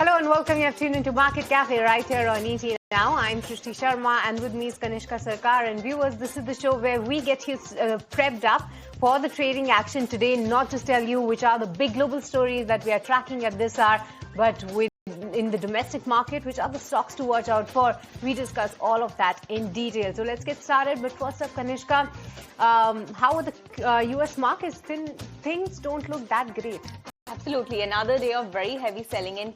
Hello and welcome. You have tuned into Market Cafe right here on ET Now. I'm Srishti Sharma and with me is Kanishka Sarkar. And viewers, this is the show where we get you prepped up for the trading action today. Not just tell you which are the big global stories that we are tracking at this hour, but in the domestic market, which are the stocks to watch out for. We discuss all of that in detail. So let's get started. But first up, Kanishka, how are the US markets? Things don't look that great. Absolutely. Another day of very heavy selling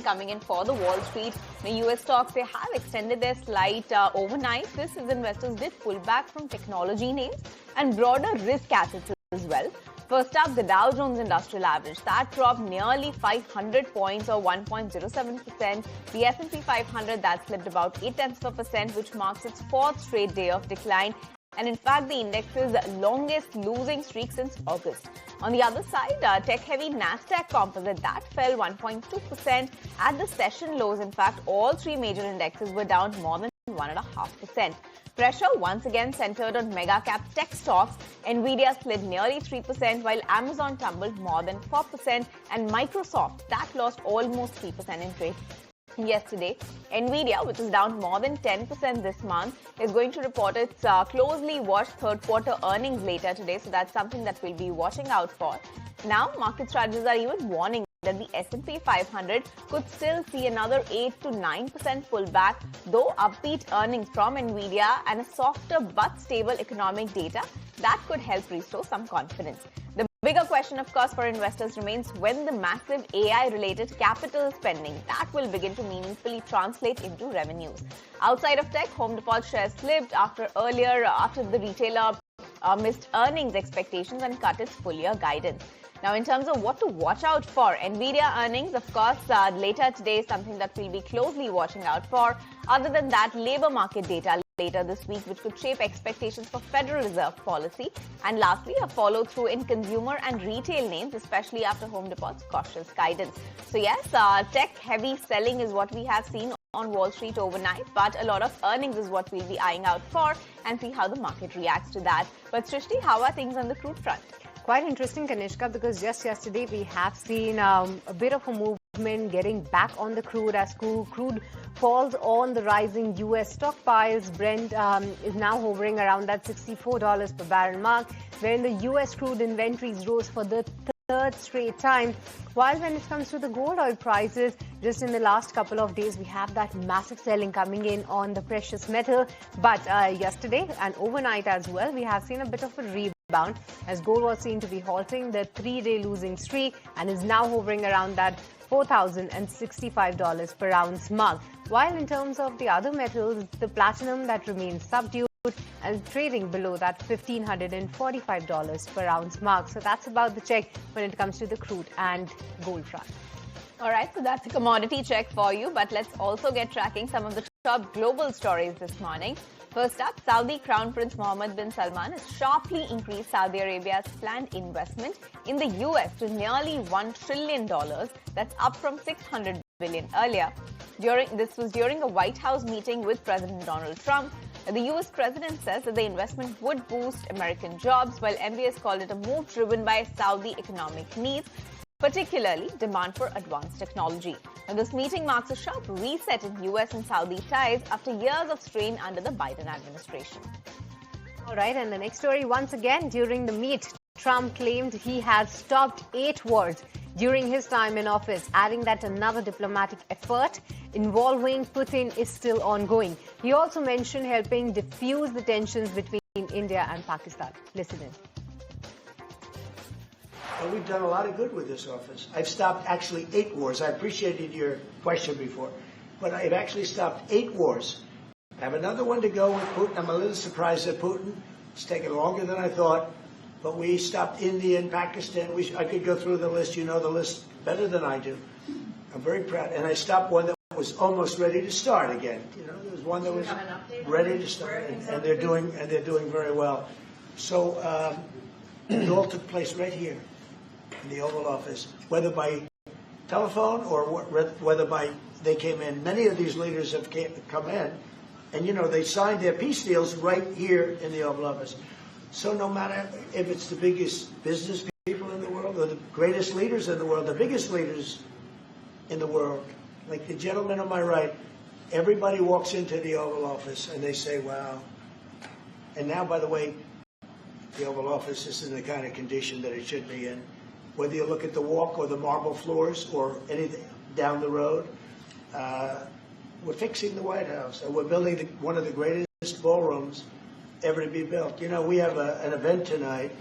coming in for the Wall Street. The US stocks, they have extended their slide overnight. This is investors did pull back from technology names and broader risk assets as well. First up, the Dow Jones Industrial Average. That dropped nearly 500 points or 1.07%. The S&P 500, that slipped about 0.8%, which marks its fourth straight day of decline. And in fact, the index's longest losing streak since August. On the other side, tech-heavy Nasdaq Composite, that fell 1.2%. At the session lows, in fact, all three major indexes were down more than 1.5%. Pressure once again centered on mega-cap tech stocks. Nvidia slid nearly 3%, while Amazon tumbled more than 4%. And Microsoft, that lost almost 3% in trade. Yesterday, Nvidia, which is down more than 10% this month, is going to report its closely watched third quarter earnings later today. So that's something that we'll be watching out for. Now, market strategists are even warning that the S&P 500 could still see another 8 to 9% pullback, though upbeat earnings from Nvidia and a softer but stable economic data that could help restore some confidence. The bigger question, of course, for investors remains when the massive AI-related capital spending that will begin to meaningfully translate into revenues. Outside of tech, Home Depot shares slipped after the retailer missed earnings expectations and cut its full-year guidance. Now, in terms of what to watch out for, Nvidia earnings, of course, later today is something that we'll be closely watching out for. Other than that, labor market data later this week, which could shape expectations for Federal Reserve policy. And lastly, a follow-through in consumer and retail names, especially after Home Depot's cautious guidance. So yes, tech-heavy selling is what we have seen on Wall Street overnight, but a lot of earnings is what we'll be eyeing out for and see how the market reacts to that. But Srishti, how are things on the crude front? Quite interesting, Kanishka, because just yesterday we have seen a bit of a movement getting back on the crude as crude falls on the rising U.S. stockpiles. Brent is now hovering around that $64 per barrel mark, wherein the U.S. crude inventories rose for the third straight time. While when it comes to the gold oil prices, just in the last couple of days, we have that massive selling coming in on the precious metal. But yesterday and overnight as well, we have seen a bit of a rebound as gold was seen to be halting the three-day losing streak and is now hovering around that $4,065 per ounce mark. While in terms of the other metals, the platinum that remains subdued and trading below that $1,545 per ounce mark. So that's about the check when it comes to the crude and gold front. All right, so that's a commodity check for you, but let's also get tracking some of the top global stories this morning. First up, Saudi Crown Prince Mohammed bin Salman has sharply increased Saudi Arabia's planned investment in the US to nearly $1 trillion. That's up from $600 billion earlier. This was during a White House meeting with President Donald Trump. The U.S. president says that the investment would boost American jobs, while MBS called it a move driven by Saudi economic needs, particularly demand for advanced technology. And this meeting marks a sharp reset in U.S. and Saudi ties after years of strain under the Biden administration. All right, and the next story, once again, during the meet, Trump claimed he had stopped 8 wars during his time in office, adding that another diplomatic effort involving Putin is still ongoing. He also mentioned helping diffuse the tensions between India and Pakistan. Listen in. Well, we've done a lot of good with this office. I've stopped actually 8 wars. I appreciated your question before, but I've actually stopped 8 wars. I have another one to go with Putin. I'm a little surprised at Putin. It's taken longer than I thought. But we stopped India and Pakistan. I could go through the list. You know the list better than I do. I'm very proud. And I stopped one that was almost ready to start again. You know, there was one that was ready to start, and they're doing very well. So it all took place right here in the Oval Office, whether by telephone or whether they came in. Many of these leaders have come in, and you know they signed their peace deals right here in the Oval Office. So no matter if it's the biggest business people in the world or the greatest leaders in the world, the biggest leaders in the world Like the gentleman on my right, everybody walks into the Oval Office and they say, wow. And now, by the way, the Oval Office is in the kind of condition that it should be in. Whether you look at the walk or the marble floors or anything down the road, we're fixing the White House and we're building one of the greatest ballrooms ever to be built. You know, we have an event tonight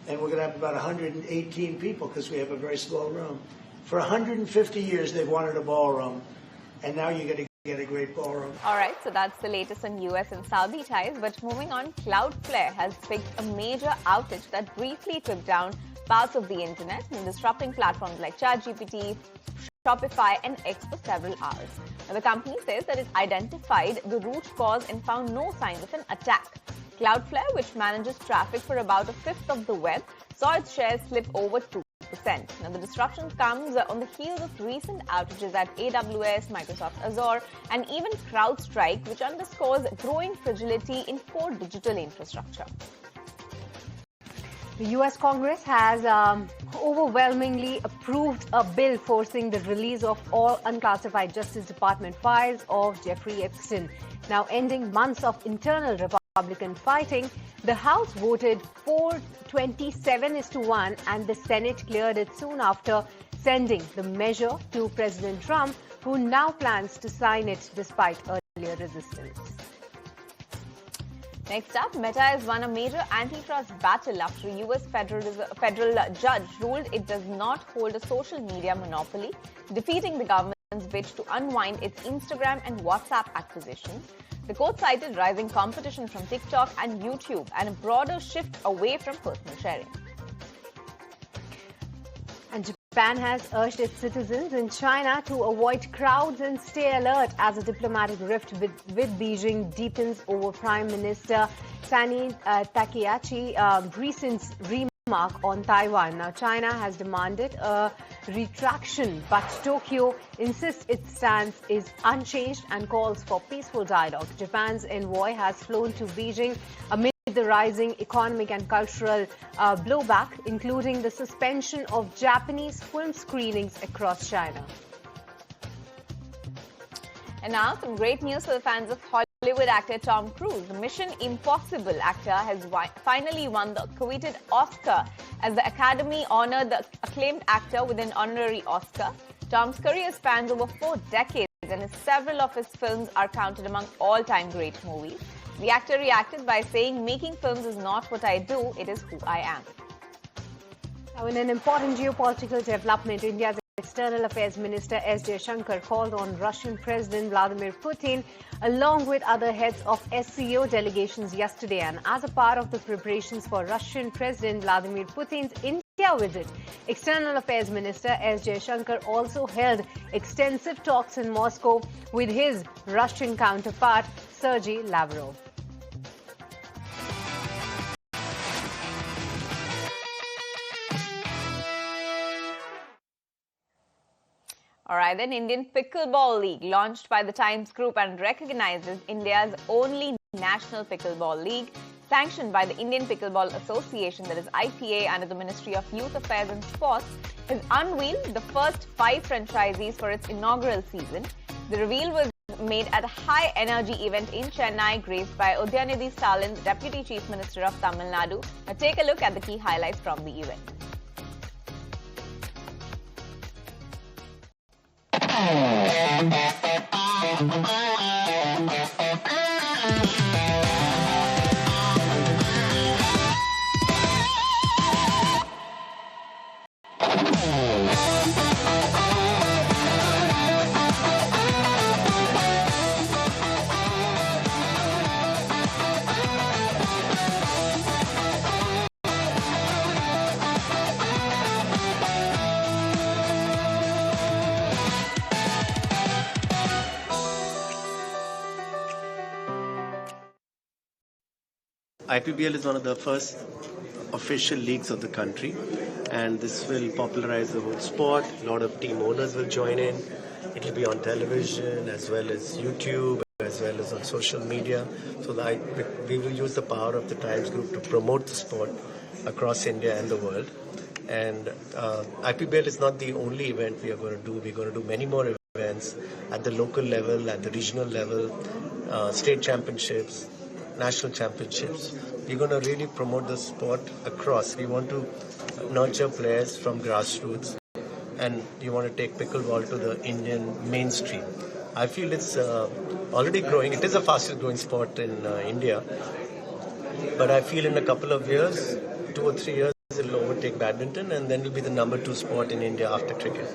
and we're going to have about 118 people because we have a very small room. For 150 years, they've wanted a ballroom, and now you're going to get a great ballroom. All right, so that's the latest on US and Saudi ties. But moving on, Cloudflare has picked a major outage that briefly took down parts of the internet and disrupting platforms like ChatGPT, Shopify, and X for several hours. Now, the company says that it identified the root cause and found no signs of an attack. Cloudflare, which manages traffic for about a fifth of the web, saw its shares slip over 2%. Now, the disruption comes on the heels of recent outages at AWS, Microsoft Azure, and even CrowdStrike, which underscores growing fragility in core digital infrastructure. The U.S. Congress has overwhelmingly approved a bill forcing the release of all unclassified Justice Department files of Jeffrey Epstein. Now, ending months of internal Republican fighting, the House voted 427-1 and the Senate cleared it soon after, sending the measure to President Trump, who now plans to sign it despite earlier resistance. Next up, Meta has won a major antitrust battle after a U.S. federal judge ruled it does not hold a social media monopoly, defeating the government's bid to unwind its Instagram and WhatsApp acquisitions. The court cited rising competition from TikTok and YouTube and a broader shift away from personal sharing. And Japan has urged its citizens in China to avoid crowds and stay alert as a diplomatic rift with Beijing deepens over Prime Minister Sani Takaichi's recent remark on Taiwan. Now, China has demanded a retraction, but Tokyo insists its stance is unchanged and calls for peaceful dialogue. Japan's envoy has flown to Beijing amid the rising economic and cultural blowback, including the suspension of Japanese film screenings across China. And now some great news for the fans of Hollywood actor Tom Cruise. The Mission Impossible actor has finally won the coveted Oscar as the Academy honored the acclaimed actor with an honorary Oscar. Tom's career spans over 4 decades and several of his films are counted among all-time great movies. The actor reacted by saying, "Making films is not what I do, it is who I am." Now, in an important geopolitical development, India's External Affairs Minister S. Jaishankar called on Russian President Vladimir Putin along with other heads of SCO delegations yesterday. And as a part of the preparations for Russian President Vladimir Putin's India visit, External Affairs Minister S. Jaishankar also held extensive talks in Moscow with his Russian counterpart Sergei Lavrov. All right, then Indian Pickleball League, launched by the Times Group and recognizes India's only national pickleball league, sanctioned by the Indian Pickleball Association, that is IPA, under the Ministry of Youth Affairs and Sports, has unveiled the first 5 franchisees for its inaugural season. The reveal was made at a high-energy event in Chennai, graced by Udyanidhi Stalin, Deputy Chief Minister of Tamil Nadu. Now take a look at the key highlights from the event. IPBL is one of the first official leagues of the country, and this will popularize the whole sport. A lot of team owners will join in. It will be on television as well as YouTube, as well as on social media. So we will use the power of the Times Group to promote the sport across India and the world. And IPBL is not the only event we are going to do. We're going to do many more events events at the local level, at the regional level, state championships, national championships. We're going to really promote the sport across. We want to nurture players from grassroots, and you want to take pickleball to the Indian mainstream. I feel it's already growing. It is the fastest growing sport in India. But I feel in a couple of years, 2 or 3 years, it'll overtake badminton, and then it'll be the number 2 sport in India after cricket.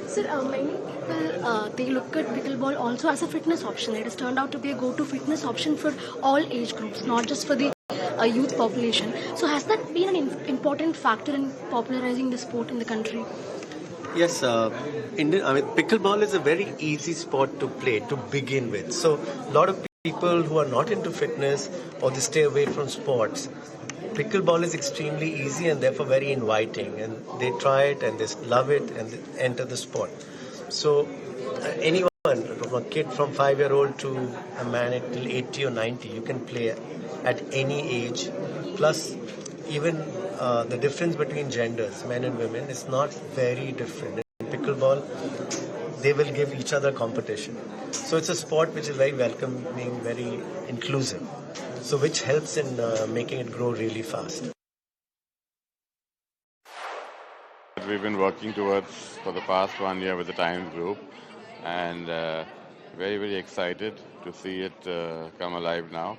Sir, many people, they look at pickleball also as a fitness option. It has turned out to be a go-to fitness option for all age groups, not just for the youth population. So has that been an important factor in popularizing the sport in the country? Yes, pickleball is a very easy sport to play to begin with. So a lot of people who are not into fitness or they stay away from sports, pickleball is extremely easy and therefore very inviting, and they try it and they love it and they enter the sport. So anyone, from a kid from 5-year-old to a man till 80 or 90, you can play at any age. Plus, even the difference between genders, men and women, is not very different. In pickleball, they will give each other competition. So it's a sport which is very welcoming, very inclusive. So which helps in making it grow really fast. We've been working towards for the past 1 year with the Times Group, and very, very excited to see it come alive now.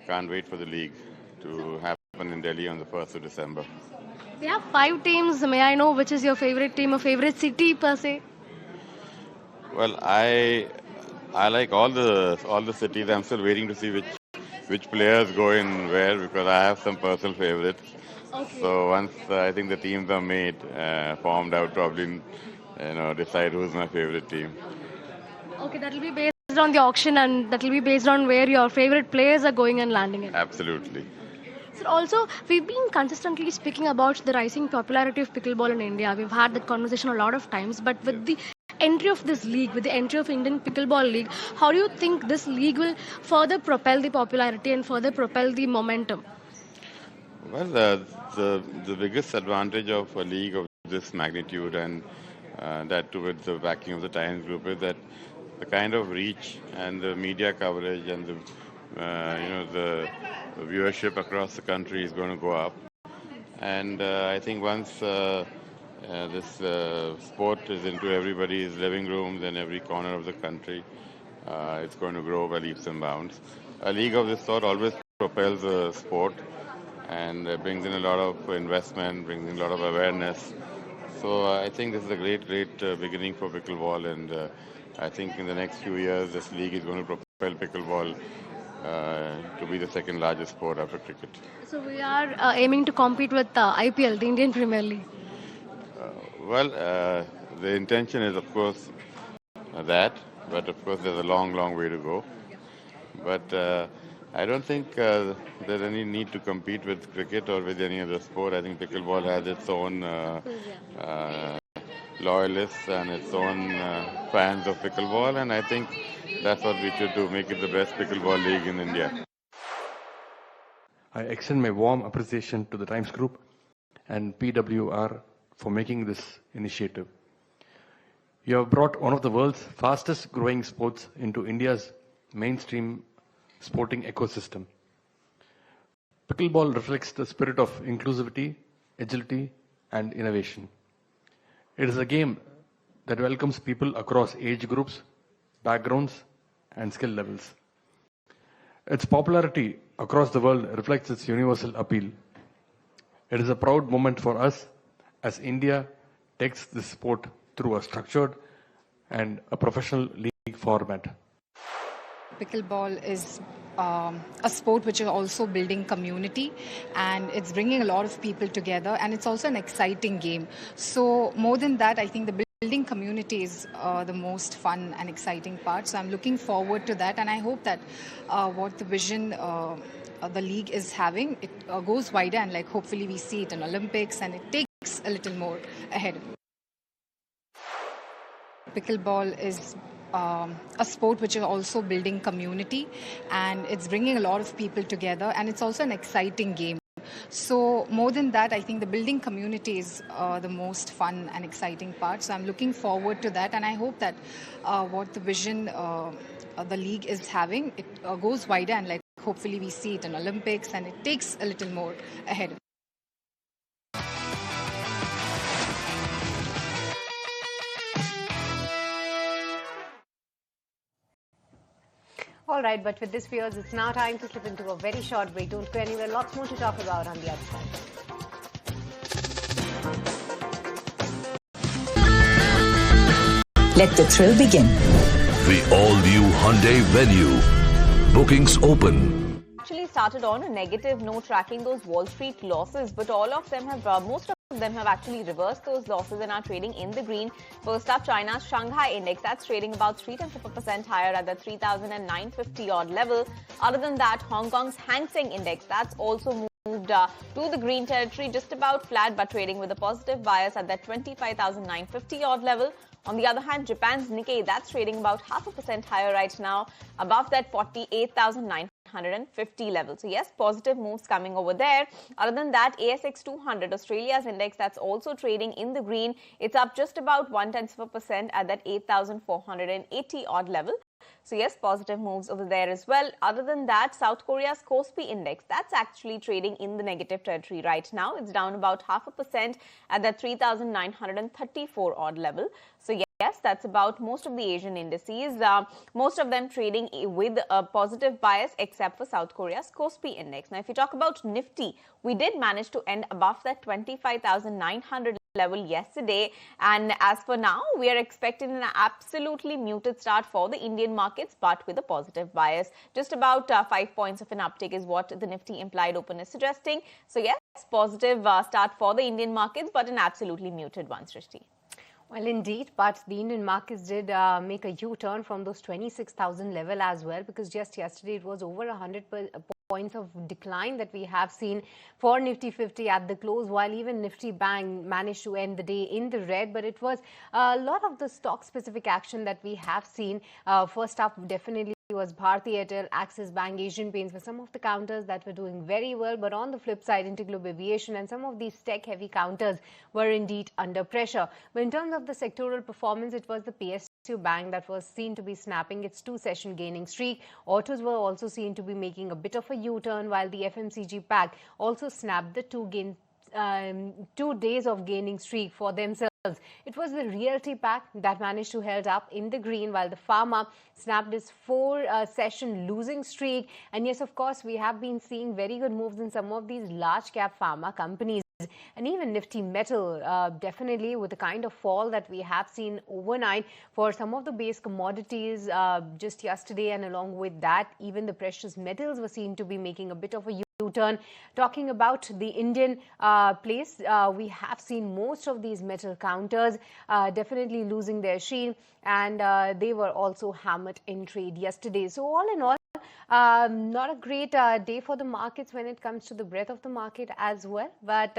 Can't wait for the league to happen in Delhi on the 1st of December. We have 5 teams. May I know which is your favorite team or favorite city per se? Well, I like all the cities. I'm still waiting to see which players go in where, because I have some personal favorites. Okay. So once I think the teams are made, formed, I would probably decide who's my favorite team. Okay, that will be based on the auction, and that will be based on where your favorite players are going and landing in. Absolutely. So also, we've been consistently speaking about the rising popularity of pickleball in India. We've had that conversation a lot of times, but with the entry of this league, with the entry of Indian Pickleball League, how do you think this league will further propel the popularity and further propel the momentum? Well, the biggest advantage of a league of this magnitude, and that too with the backing of the Times Group, is that the kind of reach and the media coverage and the viewership across the country is going to go up. And I think once this sport is into everybody's living rooms and every corner of the country, it's going to grow by leaps and bounds. A league of this sort always propels the sport and brings in a lot of investment, brings in a lot of awareness. So I think this is a great beginning for pickleball, and I think in the next few years this league is going to propel pickleball to be the second largest sport after cricket. So we are aiming to compete with IPL, the Indian Premier League. Well, the intention is, of course, that, but of course there's a long way to go. But I don't think there's any need to compete with cricket or with any other sport. I think pickleball has its own loyalists and its own fans of pickleball, and I think that's what we should do, make it the best pickleball league in India. I extend my warm appreciation to the Times Group and PWR for making this initiative. You have brought one of the world's fastest growing sports into India's mainstream sporting ecosystem. Pickleball reflects the spirit of inclusivity, agility, and innovation. It is a game that welcomes people across age groups, backgrounds, and skill levels. Its popularity across the world reflects its universal appeal. It is a proud moment for us as India takes this sport through a structured and a professional league format. Pickleball is a sport which is also building community, and it's bringing a lot of people together, and it's also an exciting game. So more than that, I think the building community is the most fun and exciting part. So I'm looking forward to that, and I hope that what the vision the league is having, it goes wider, and like hopefully we see it in Olympics and it takes a little more ahead. Pickleball is a sport which is also building community, and it's bringing a lot of people together, and it's also an exciting game. So more than that, I think the building community is the most fun and exciting part. So I'm looking forward to that, and I hope that what the vision the league is having, it goes wider, and like hopefully we see it in Olympics, and it takes a little more ahead. All right, but with this, viewers, it's now time to slip into a very short break. Don't go anywhere. Lots more to talk about on the other side. Let the thrill begin. The all-new Hyundai Venue. Bookings open. Actually started on a negative note, tracking those Wall Street losses, but all of them have most of them have actually reversed those losses and are trading in the green. First up, China's Shanghai index, that's trading about 0.3% higher at the 3,950 odd level. Other than that, Hong Kong's Hang Seng index, that's also moved to the green territory, just about flat, but trading with a positive bias at that 25,950 odd level. On the other hand, Japan's Nikkei, that's trading about 0.5% higher right now, above that 48,950 level. So yes, positive moves coming over there. Other than that, ASX 200, Australia's index, that's also trading in the green. It's up just about 0.1% at that 8,480 odd level. So yes, positive moves over there as well. Other than that, South Korea's Kospi index, that's actually trading in the negative territory right now. It's down about 0.5% at that 3,934 odd level. So yes, that's about most of the Asian indices. Most of them trading with a positive bias except for South Korea's Kospi index. Now, if you talk about Nifty, we did manage to end above that 25,900 level yesterday, and as for now, we are expecting an absolutely muted start for the Indian markets, but with a positive bias. Just about 5 points of an uptick is what the Nifty implied open is suggesting. So yes, positive start for the Indian markets, but an absolutely muted one, Srishti. Well, indeed, but the Indian markets did make a U-turn from those 26,000 level as well, because just yesterday it was over 100 points of decline that we have seen for Nifty 50 at the close, while even Nifty Bank managed to end the day in the red. But it was a lot of the stock-specific action that we have seen. First up, definitely was Bharti Airtel, Axis Bank, Asian Paints were some of the counters that were doing very well. But on the flip side, Interglobe Aviation and some of these tech-heavy counters were indeed under pressure. But in terms of the sectoral performance, it was the PSU Bank that was seen to be snapping its two-session gaining streak. Autos were also seen to be making a bit of a U-turn, while the FMCG pack also snapped the 2 days of gaining streak for themselves. It was the Realty pack that managed to held up in the green, while the Pharma snapped its 4-session losing streak. And yes, of course, we have been seeing very good moves in some of these large cap pharma companies. And even Nifty Metal, definitely with the kind of fall that we have seen overnight for some of the base commodities just yesterday, and along with that, even the precious metals were seen to be making a bit of a U-turn. Talking about the Indian place, we have seen most of these metal counters definitely losing their sheen, and they were also hammered in trade yesterday. So all in all, not a great day for the markets when it comes to the breadth of the market as well, but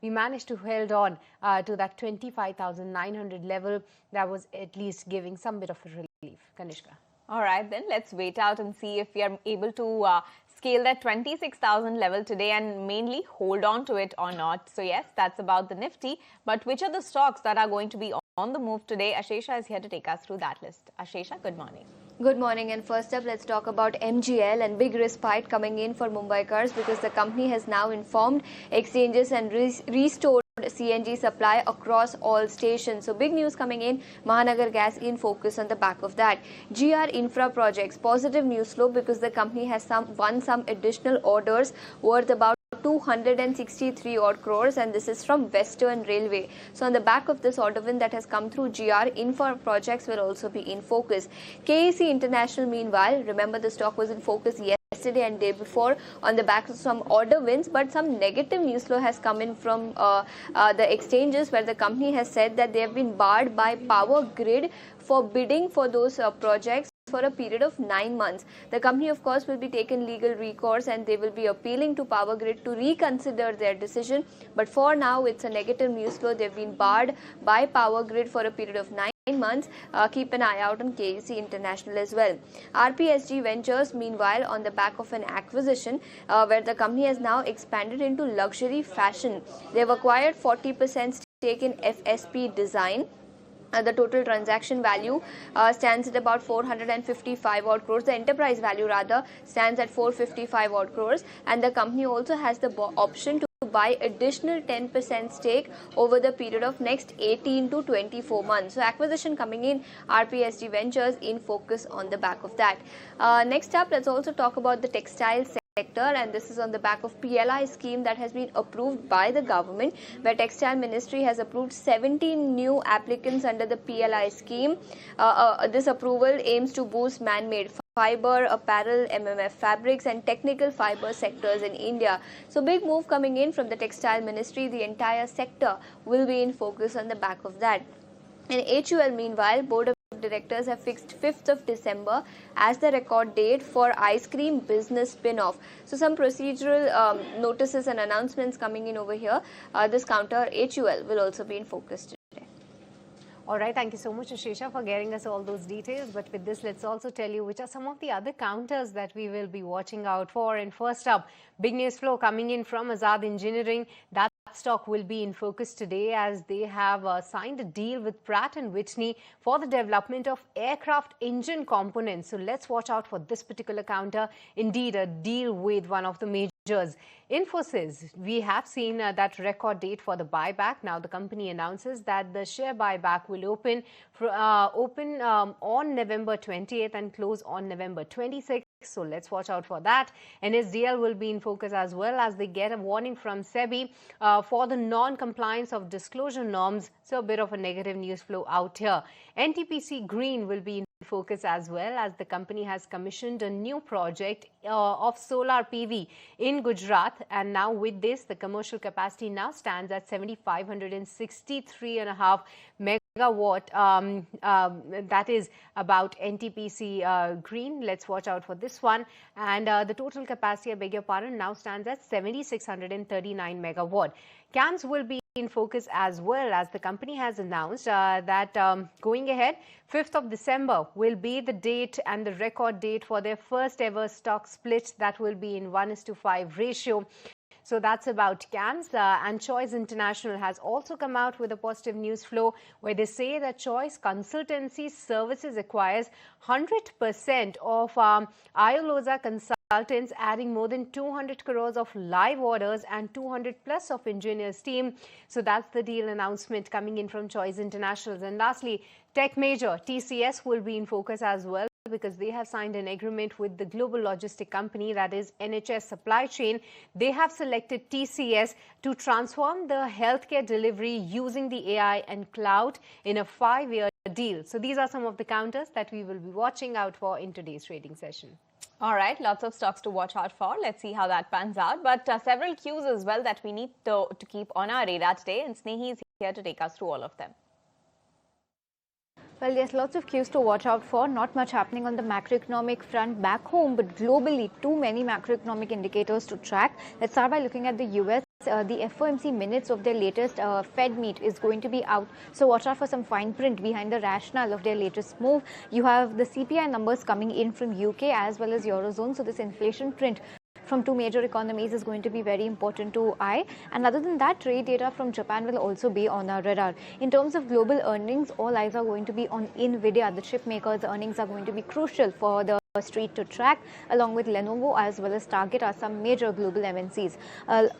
we managed to hold on to that 25,900 level. That was at least giving some bit of a relief. Kanishka. All right, then let's wait out and see if we are able to scale that 26,000 level today and mainly hold on to it or not. So yes, that's about the Nifty. But which are the stocks that are going to be on the move today? Ashesha is here to take us through that list. Ashesha, good morning. Good morning, and first up, let's talk about MGL and big respite coming in for Mumbaikars, because the company has now informed exchanges and restored CNG supply across all stations. So big news coming in, Mahanagar Gas in focus on the back of that. GR Infra Projects, positive news flow because the company has won some additional orders worth about 263 odd crores, and this is from Western Railway. So on the back of this order win that has come through, GR Infra Projects will also be in focus. KAC International, meanwhile, remember the stock was in focus yesterday and day before on the back of some order wins, but some negative news flow has come in from the exchanges, where the company has said that they have been barred by Power Grid for bidding for those projects for a period of 9 months. The company, of course, will be taking legal recourse and they will be appealing to Power Grid to reconsider their decision. But for now, it's a negative news flow. They've been barred by Power Grid for a period of 9 months. Keep an eye out on KUC International as well. RPSG Ventures, meanwhile, on the back of an acquisition where the company has now expanded into luxury fashion. They've acquired 40% stake in FSP Design. The total transaction value stands at about 455 odd crores. The enterprise value rather stands at 455 odd crores, and the company also has the option to buy additional 10% stake over the period of next 18 to 24 months. So acquisition coming in, RPSG Ventures in focus on the back of that. Next up, let's also talk about the textile sector, and this is on the back of PLI scheme that has been approved by the government, where Textile Ministry has approved 17 new applicants under the PLI scheme. This approval aims to boost man-made fiber, apparel, MMF fabrics and technical fiber sectors in India. So big move coming in from the Textile Ministry. The entire sector will be in focus on the back of that. And HUL, meanwhile, Board of Directors have fixed 5th of December as the record date for ice cream business spin-off. So some procedural notices and announcements coming in over here. This counter, HUL, will also be in focus today. All right, thank you so much, Ashesha, for getting us all those details. But with this, let's also tell you which are some of the other counters that we will be watching out for. And first up, big news flow coming in from Azad Engineering. That stock will be in focus today as they have signed a deal with Pratt & Whitney for the development of aircraft engine components. So let's watch out for this particular counter. Indeed, a deal with one of the majors. Infosys, we have seen that record date for the buyback. Now the company announces that the share buyback will open on November 28th and close on November 26th. So let's watch out for that. NSDL will be in focus as well as they get a warning from SEBI for the non-compliance of disclosure norms. So a bit of a negative news flow out here. NTPC Green will be in focus as well as the company has commissioned a new project of solar PV in Gujarat, and now with this the commercial capacity now stands at 7,563.5 megawatt. That is about NTPC Green. Let's watch out for this one. And the total capacity, I beg your pardon, now stands at 7,639 megawatt. CAMS will be in focus as well as the company has announced that going ahead, 5th of December will be the date and the record date for their first ever stock split that will be in 1:5 ratio. So that's about CAMS. And Choice International has also come out with a positive news flow where they say that Choice Consultancy Services acquires 100% of Ioloza Consultants, adding more than 200 crores of live orders and 200 plus of engineers team. So that's the deal announcement coming in from Choice International. And lastly, tech major TCS will be in focus as well, because they have signed an agreement with the global logistic company, that is NHS Supply Chain. They have selected TCS to transform the healthcare delivery using the AI and cloud in a 5-year deal. So these are some of the counters that we will be watching out for in today's trading session. All right, lots of stocks to watch out for. Let's see how that pans out. But several cues as well that we need to keep on our radar today. And Snehi is here to take us through all of them. Well, yes, lots of cues to watch out for. Not much happening on the macroeconomic front back home, but globally, too many macroeconomic indicators to track. Let's start by looking at the US. The FOMC minutes of their latest Fed meet is going to be out. So watch out for some fine print behind the rationale of their latest move. You have the CPI numbers coming in from UK as well as Eurozone. So this inflation print from two major economies is going to be very important to eye. And other than that, trade data from Japan will also be on our radar. In terms of global earnings, all eyes are going to be on Nvidia. The chip makers' earnings are going to be crucial for the street to track, along with Lenovo as well as Target are some major global MNCs.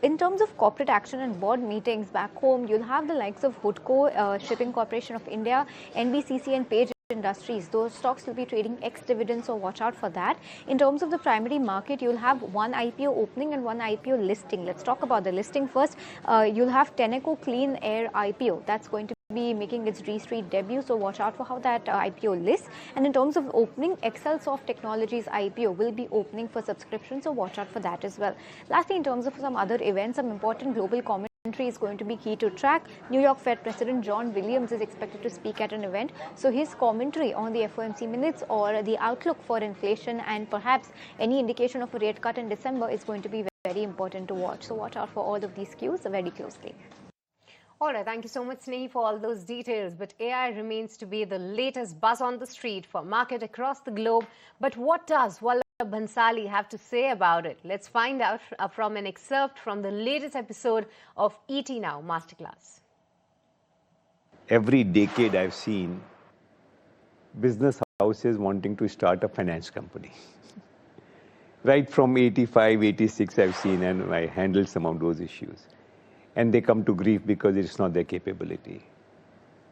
In terms of corporate action and board meetings back home, you'll have the likes of Hudco, Shipping Corporation of India, NBCC and Page Industries. Those stocks will be trading ex-dividend, so watch out for that. In terms of the primary market, you'll have one IPO opening and one IPO listing. Let's talk about the listing first. You'll have Tenneco Clean Air IPO. That's going to be making its D-Street debut, so watch out for how that IPO lists. And in terms of opening, Excel Soft Technologies IPO will be opening for subscription, so watch out for that as well. Lastly, in terms of some other events, some important global commentary is going to be key to track. New York Fed President John Williams is expected to speak at an event, so his commentary on the FOMC minutes or the outlook for inflation and perhaps any indication of a rate cut in December is going to be very important to watch. So watch out for all of these cues very closely. All right, thank you so much, Snehi, for all those details. But AI remains to be the latest buzz on the street for market across the globe. But what does Vallabh Bhansali have to say about it? Let's find out from an excerpt from the latest episode of ET Now Masterclass. Every decade I've seen business houses wanting to start a finance company. Right from 85, 86 I've seen, and I handled some of those issues. And they come to grief because it's not their capability.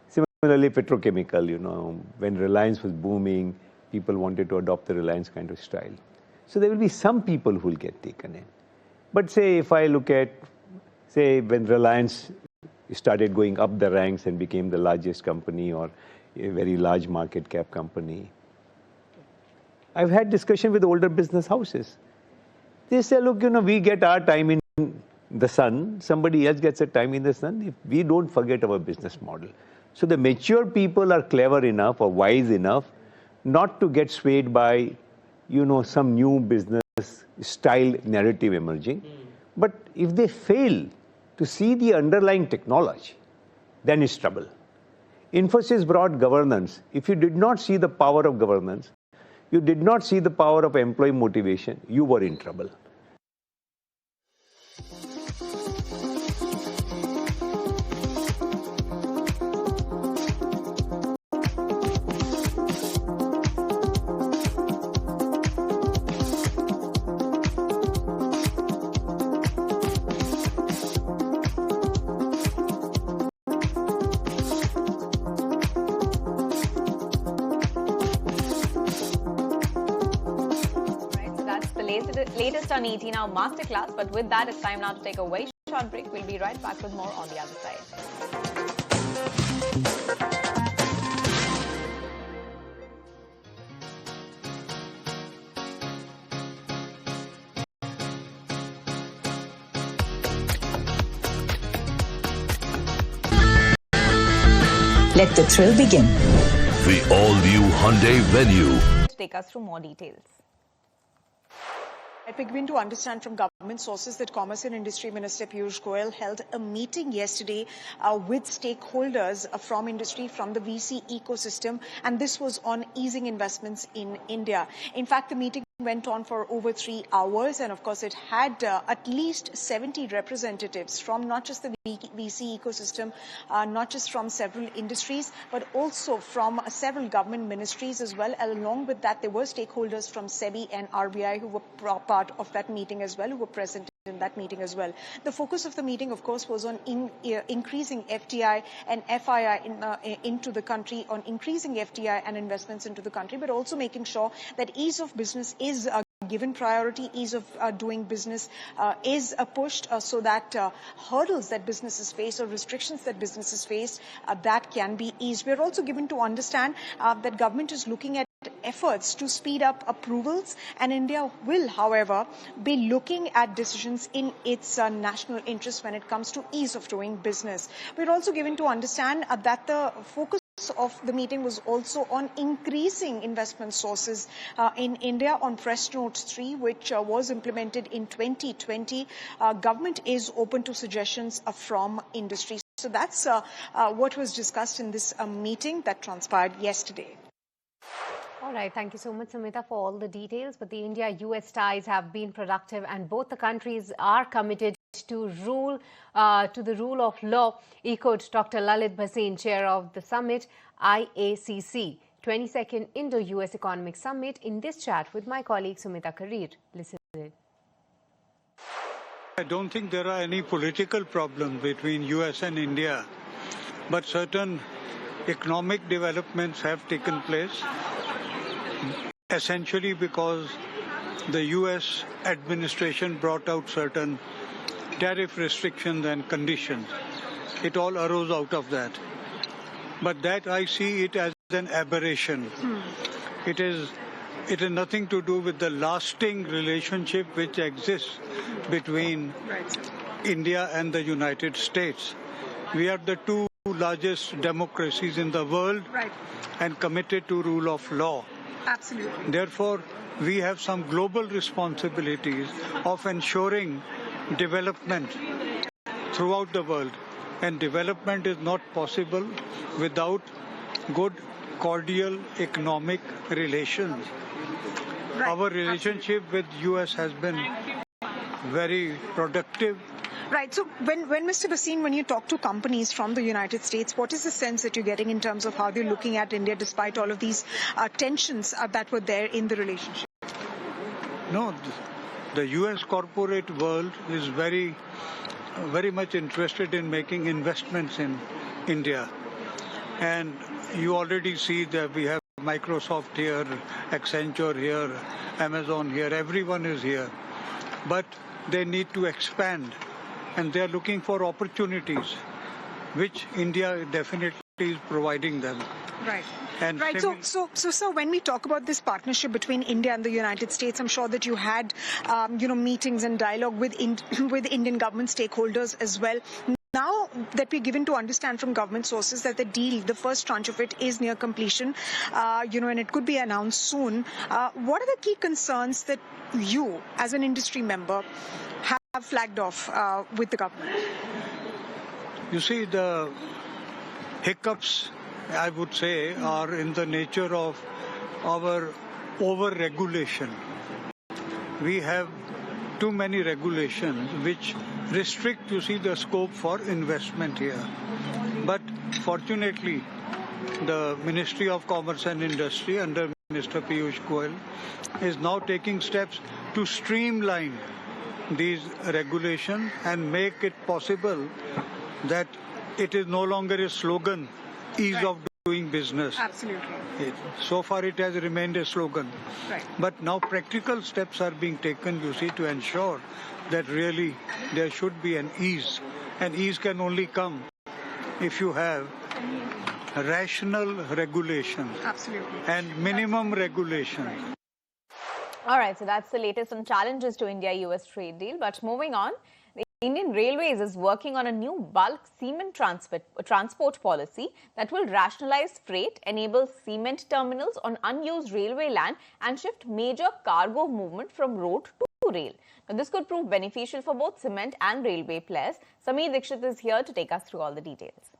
Similarly, petrochemical, when Reliance was booming, people wanted to adopt the Reliance kind of style. So there will be some people who will get taken in. But say if I look at, say when Reliance started going up the ranks and became the largest company or a very large market cap company, I've had discussion with older business houses. They say, look, we get our time in the sun, somebody else gets a time in the sun, if we don't forget our business model. So the mature people are clever enough or wise enough not to get swayed by, some new business style narrative emerging. But if they fail to see the underlying technology, then it's trouble. Infosys brought governance. If you did not see the power of governance, you did not see the power of employee motivation, you were in trouble. Latest on ET Now Masterclass. But with that, it's time now to take a very short break. We'll be right back with more on the other side. Let the thrill begin. The all-new Hyundai Venue. To take us through more details. We begin to understand from government sources that Commerce and Industry Minister Piyush Goyal held a meeting yesterday with stakeholders from industry, from the VC ecosystem, and this was on easing investments in India. In fact, the meeting went on for over 3 hours, and of course it had at least 70 representatives from not just the VC ecosystem, not just from several industries, but also from several government ministries as well. Along with that, there were stakeholders from SEBI and RBI who were part of that meeting as well, who were present in that meeting as well. The focus of the meeting, of course, was on increasing FDI and FII into the country, on increasing FDI and investments into the country, but also making sure that ease of business is given priority, ease of doing business is pushed so that hurdles that businesses face or restrictions that businesses face, that can be eased. We are also given to understand that government is looking at efforts to speed up approvals, and India will, however, be looking at decisions in its national interest when it comes to ease of doing business. We're also given to understand that the focus of the meeting was also on increasing investment sources in India on Press Note 3, which was implemented in 2020. Government is open to suggestions from industry. So that's what was discussed in this meeting that transpired yesterday. All right. Thank you so much, Samita, for all the details. But the India-US ties have been productive, and both the countries are committed to the rule of law, echoed Dr. Lalit Bhasin, chair of the summit, IACC, 22nd Indo-US Economic Summit, in this chat with my colleague Sumita Karir. Listen to it. I don't think there are any political problems between US and India, but certain economic developments have taken place, essentially because the US administration brought out certain tariff restrictions and conditions. It all arose out of that. But that I see it as an aberration. It is nothing to do with the lasting relationship which exists between India and the United States. We are the two largest democracies in the world and committed to rule of law. Absolutely. Therefore, we have some global responsibilities of ensuring development throughout the world. And development is not possible without good, cordial economic relations. Right. Our relationship with US has been very productive. Right. So when Mr. Bhasin, when you talk to companies from the United States, what is the sense that you're getting in terms of how they're looking at India despite all of these tensions that were there in the relationship? No, the US corporate world is very much interested in making investments in India. And you already see that we have Microsoft here, Accenture here, Amazon here, everyone is here. But they need to expand, and they are looking for opportunities, which India definitely is providing them. Right. And right. So, sir, when we talk about this partnership between India and the United States, I'm sure that you had, meetings and dialogue with Indian government stakeholders as well. Now that we're given to understand from government sources that the deal, the first tranche of it, is near completion, and it could be announced soon. What are the key concerns that you, as an industry member, have flagged off with the government? You see, the hiccups, I would say, are in the nature of our over-regulation. We have too many regulations which restrict, the scope for investment here. But fortunately, the Ministry of Commerce and Industry under Mr. Piyush Goyal is now taking steps to streamline these regulations and make it possible that it is no longer a slogan, ease of doing business. Absolutely. So far it has remained a slogan. Right. But now practical steps are being taken, to ensure that really there should be an ease. And ease can only come if you have rational regulation. Absolutely. And minimum regulation. All right, so that's the latest on challenges to India-US trade deal. But moving on, the Indian Railways is working on a new bulk cement transport policy that will rationalize freight, enable cement terminals on unused railway land, and shift major cargo movement from road to rail. Now, this could prove beneficial for both cement and railway players. Sameer Dikshit is here to take us through all the details.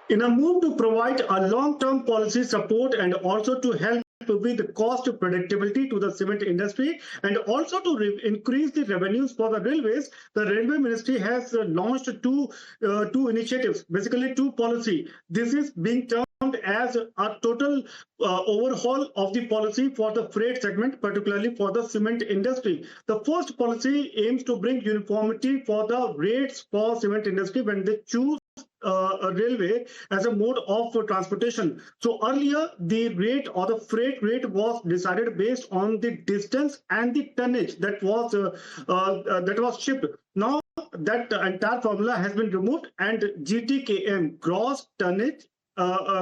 In a move to provide a long-term policy support and also to help with cost predictability to the cement industry and also to increase the revenues for the railways, the Railway Ministry has launched two initiatives, basically two policy. This is being termed as a total overhaul of the policy for the freight segment, particularly for the cement industry. The first policy aims to bring uniformity for the rates for cement industry when they choose a railway as a mode of transportation. So earlier, the rate or the freight rate was decided based on the distance and the tonnage that was shipped. Now that entire formula has been removed, and GTKM, gross tonnage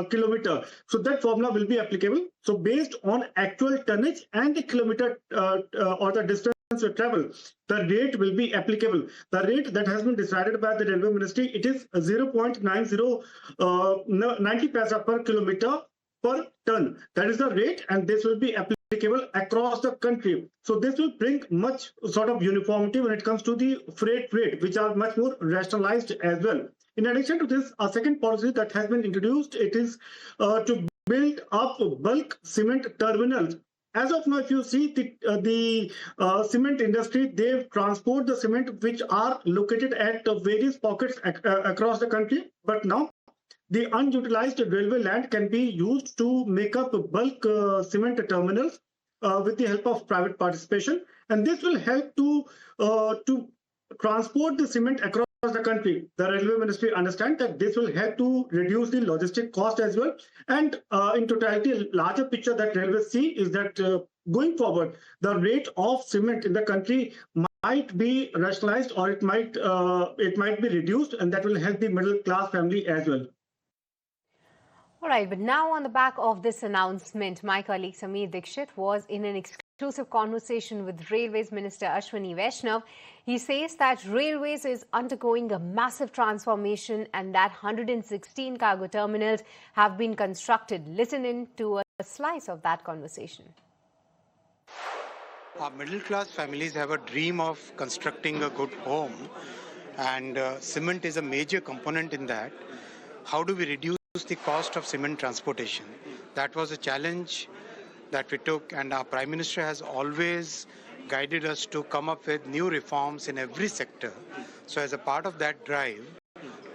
kilometer. So that formula will be applicable. So based on actual tonnage and the kilometer or the distance travel, the rate will be applicable. The rate that has been decided by the Railway Ministry, it is 0.90 paisa per kilometer per ton. That is the rate, and this will be applicable across the country. So this will bring much sort of uniformity when it comes to the freight rate, which are much more rationalized as well. In addition to this, a second policy that has been introduced, it is to build up bulk cement terminals. As of now, if you see the cement industry, they transport the cement which are located at various pockets across the country. But now, the unutilized railway land can be used to make up bulk cement terminals with the help of private participation. And this will help to transport the cement across the country. The Railway Ministry understands that this will help to reduce the logistic cost as well. And in totality, a larger picture that railways see is that going forward, the rate of cement in the country might be rationalized, or it might be reduced, and that will help the middle class family as well. All right, but now on the back of this announcement, my colleague Sameer Dikshit was in an exclusive conversation with Railways Minister Ashwini Vaishnav. He says that Railways is undergoing a massive transformation and that 116 cargo terminals have been constructed. Listen in to a slice of that conversation. Our middle class families have a dream of constructing a good home, and cement is a major component in that. How do we reduce the cost of cement transportation? That was a challenge that we took, and our Prime Minister has always guided us to come up with new reforms in every sector. So as a part of that drive,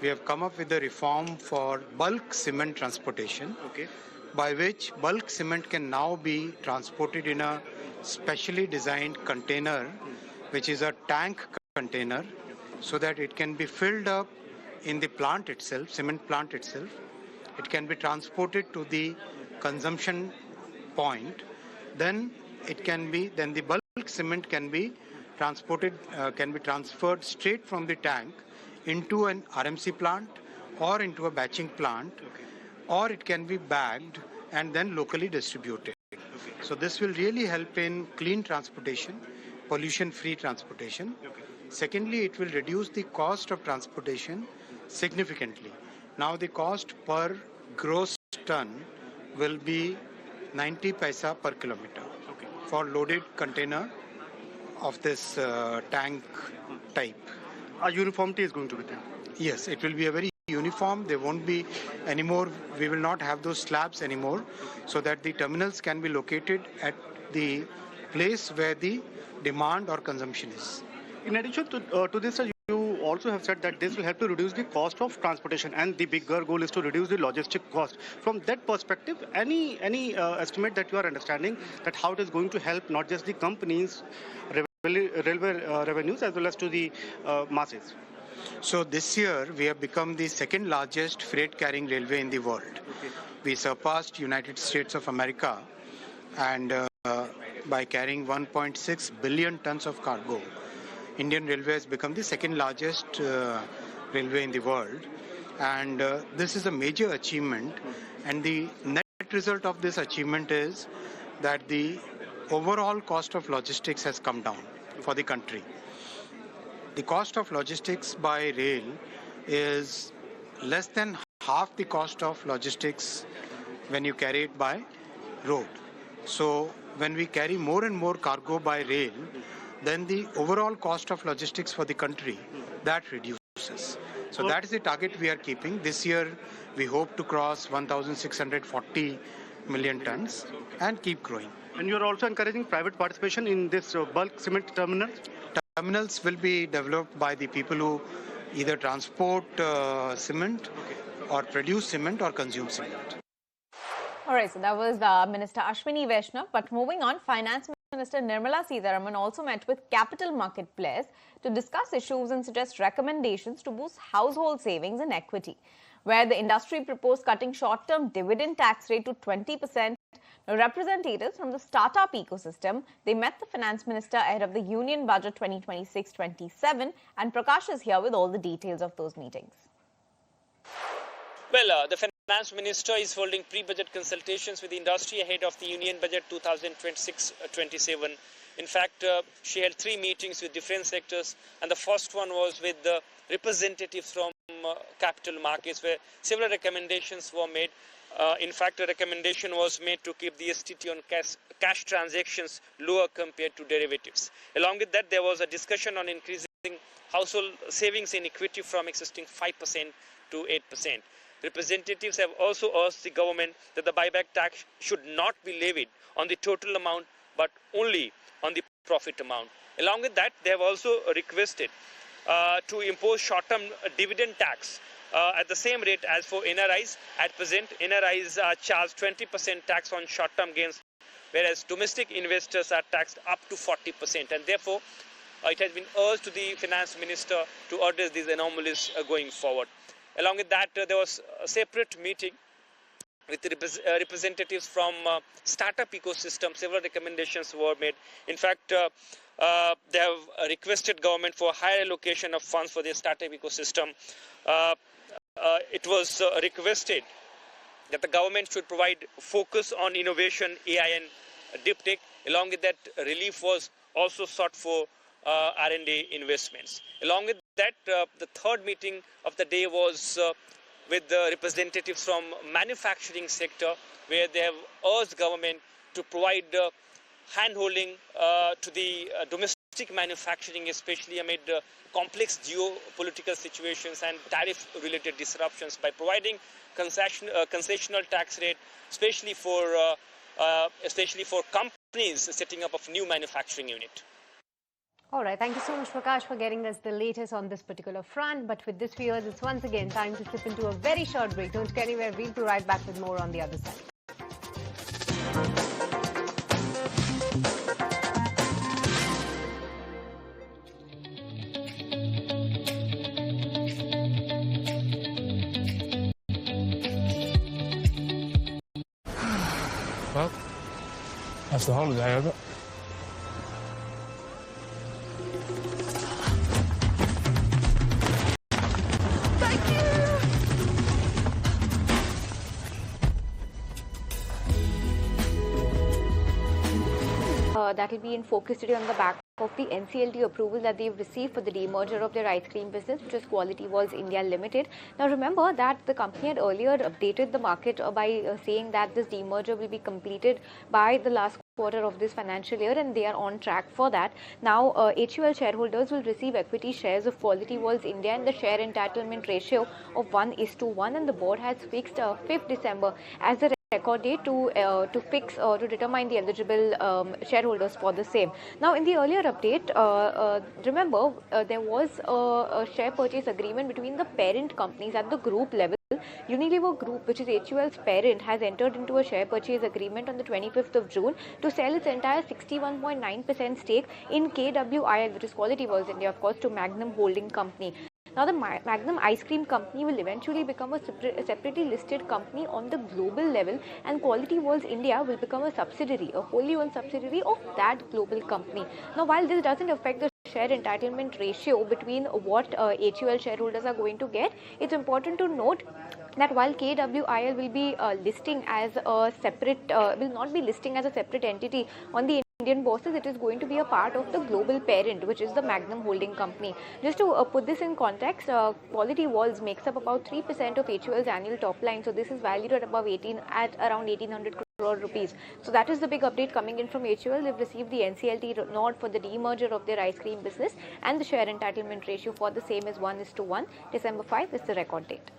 we have come up with a reform for bulk cement transportation, by which bulk cement can now be transported in a specially designed container, which is a tank container, so that it can be filled up in the plant itself, cement plant itself. It can be transported to the consumption point. Then the bulk cement can be transported, can be transferred straight from the tank into an RMC plant or into a batching plant, or it can be bagged and then locally distributed. So this will really help in clean transportation, pollution-free transportation. Secondly, it will reduce the cost of transportation significantly. Now the cost per gross ton will be 90 paisa per kilometer for loaded container of this tank type. A uniformity is going to be there. Yes, it will be a very uniform. There won't be anymore, we will not have those slabs anymore, so that the terminals can be located at the place where the demand or consumption is. In addition to this, you also have said that this will help to reduce the cost of transportation, and the bigger goal is to reduce the logistic cost. From that perspective, any estimate that you are understanding that how it is going to help not just the companies' railway revenues as well as to the masses? So this year we have become the second largest freight carrying railway in the world. We surpassed United States of America, and by carrying 1.6 billion tons of cargo, Indian Railway has become the second largest railway in the world. And this is a major achievement, and the net result of this achievement is that the overall cost of logistics has come down for the country. The cost of logistics by rail is less than half the cost of logistics when you carry it by road. So when we carry more and more cargo by rail, then the overall cost of logistics for the country, that reduces. So that is the target we are keeping. This year we hope to cross 1,640 million tons and keep growing. And you are also encouraging private participation in this bulk cement terminals? Terminals will be developed by the people who either transport cement or produce cement or consume cement. All right, so that was Minister Ashwini Vaishnav. But moving on, Finance Minister Nirmala Sitharaman also met with capital market players to discuss issues and suggest recommendations to boost household savings and equity. Where the industry proposed cutting short-term dividend tax rate to 20%, representatives from the startup ecosystem, they met the Finance Minister ahead of the Union Budget 2026-27, and Prakash is here with all the details of those meetings. Well, the Finance Minister is holding pre-budget consultations with the industry ahead of the Union Budget 2026-27. In fact, she held 3 meetings with different sectors, and the first one was with the representatives from capital markets, where several recommendations were made. In fact, a recommendation was made to keep the STT on cash transactions lower compared to derivatives. Along with that, there was a discussion on increasing household savings in equity from existing 5% to 8%. Representatives have also urged the government that the buyback tax should not be levied on the total amount, but only on the profit amount. Along with that, they have also requested to impose short-term dividend tax at the same rate as for NRIs. At present, NRIs are charged 20% tax on short-term gains, whereas domestic investors are taxed up to 40%. And therefore, it has been urged to the Finance Minister to address these anomalies going forward. Along with that, there was a separate meeting with the representatives from startup ecosystem. Several recommendations were made. In fact, they have requested government for higher allocation of funds for the startup ecosystem. It was requested that the government should provide focus on innovation, AI and deep tech. Along with that, relief was also sought for R&D investments. Along with that, the third meeting of the day was with the representatives from manufacturing sector, where they have urged government to provide hand-holding to the domestic domestic manufacturing, especially amid complex geopolitical situations and tariff-related disruptions by providing concessional tax rate, especially for companies setting up a new manufacturing unit. All right, thank you so much, Prakash, for getting us the latest on this particular front. But with this, viewers, it's once again time to slip into a very short break. Don't go anywhere. We'll be right back with more on the other side. Well, that's the holiday over. That will be in focus today on the back of the NCLT approval that they've received for the demerger of their ice cream business, which is Quality Walls India Limited. Now remember that the company had earlier updated the market by saying that this demerger will be completed by the last quarter of this financial year, and they are on track for that. Now HUL shareholders will receive equity shares of Quality Walls India and the share entitlement ratio of 1:1, and the board has fixed 5th December as the record date to determine the eligible shareholders for the same. Now, in the earlier update, remember there was a share purchase agreement between the parent companies at the group level. Unilever Group, which is HUL's parent, has entered into a share purchase agreement on the 25th of June to sell its entire 61.9% stake in KWIL, which is Quality Walls India, of course, to Magnum Holding Company. Now, the Magnum Ice Cream Company will eventually become a separately listed company on the global level, and Quality Walls India will become a subsidiary, a wholly owned subsidiary of that global company. Now, while this doesn't affect the share entitlement ratio between what HUL shareholders are going to get, it's important to note that while KWIL will be listing as a separate, will not be listing as a separate entity on the Indian bourses, it is going to be a part of the global parent, which is the Magnum Holding Company. Just to put this in context, Quality Walls makes up about 3% of HUL's annual top line, so this is valued at around 1800 crore rupees. So that is the big update coming in from HUL. They've received the NCLT nod for the demerger of their ice cream business, and the share entitlement ratio for the same is 1:1. December 5 is the record date.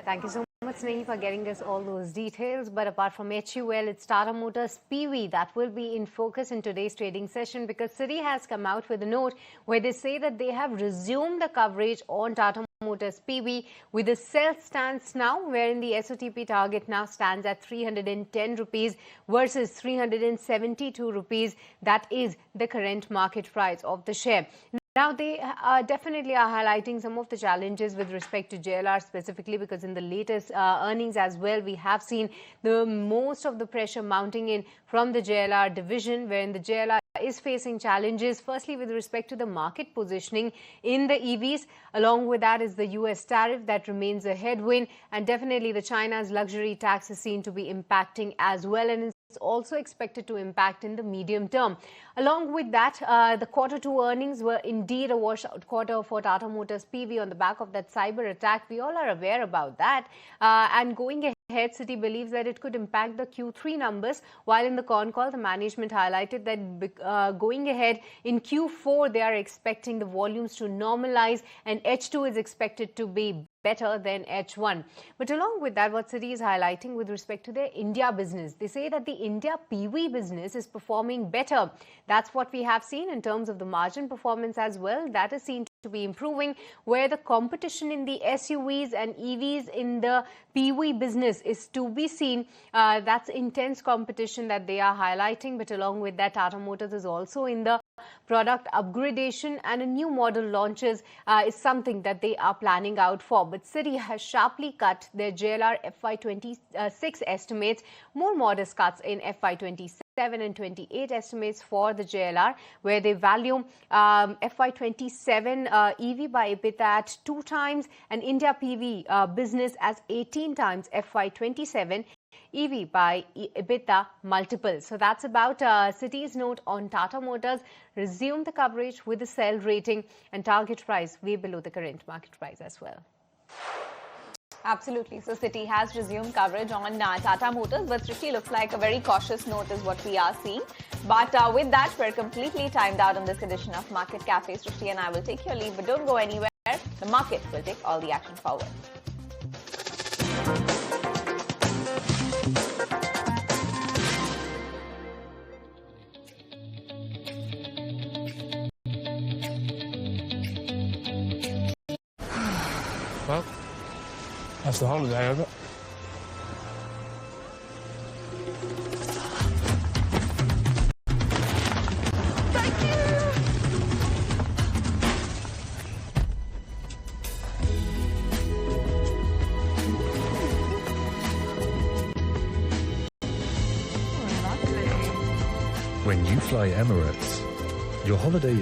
Thank you so much, Snehi, for getting us all those details. But apart from HUL, it's Tata Motors PV that will be in focus in today's trading session, because Citi has come out with a note where they say that they have resumed the coverage on Tata Motors PV with a sell stance now, wherein the SOTP target now stands at 310 rupees versus 372 rupees. That is the current market price of the share. Now, they definitely are highlighting some of the challenges with respect to JLR specifically, because in the latest earnings as well, we have seen the most of the pressure mounting in from the JLR division, wherein the JLR is facing challenges, firstly with respect to the market positioning in the EVs. Along with that is the US tariff that remains a headwind, and definitely the China's luxury tax is seen to be impacting as well, and it's also expected to impact in the medium term. Along with that, the Q2 earnings were indeed a washout quarter for Tata Motors PV on the back of that cyber attack. We all are aware about that. And going ahead, Citi believes that it could impact the Q3 numbers, while in the con call, the management highlighted that going ahead in Q4, they are expecting the volumes to normalize, and H2 is expected to be better than H1. But along with that, what Citi is highlighting with respect to their India business, they say that the India PV business is performing better. That's what we have seen in terms of the margin performance as well. That is seen to be improving, where the competition in the SUVs and EVs in the PV business is to be seen. That's intense competition that they are highlighting. But along with that, Tata Motors is also in the product upgradation, and a new model launches is something that they are planning out for. But Citi has sharply cut their JLR FY26 estimates, more modest cuts in FY27 and 28 estimates for the JLR, where they value FY27 EV by EBITDA at 2 times and India PV business as 18 times FY27 EV by EBITDA multiple. So that's about Citi's note on Tata Motors. Resume the coverage with the sell rating and target price way below the current market price as well. Absolutely. So Citi has resumed coverage on Tata Motors, but Srishti, looks like a very cautious note is what we are seeing. But with that, we're completely timed out on this edition of Market Cafe. Srishti and I will take your leave, but don't go anywhere. The market will take all the action forward. Well, that's the holiday over. When you fly Emirates, your holiday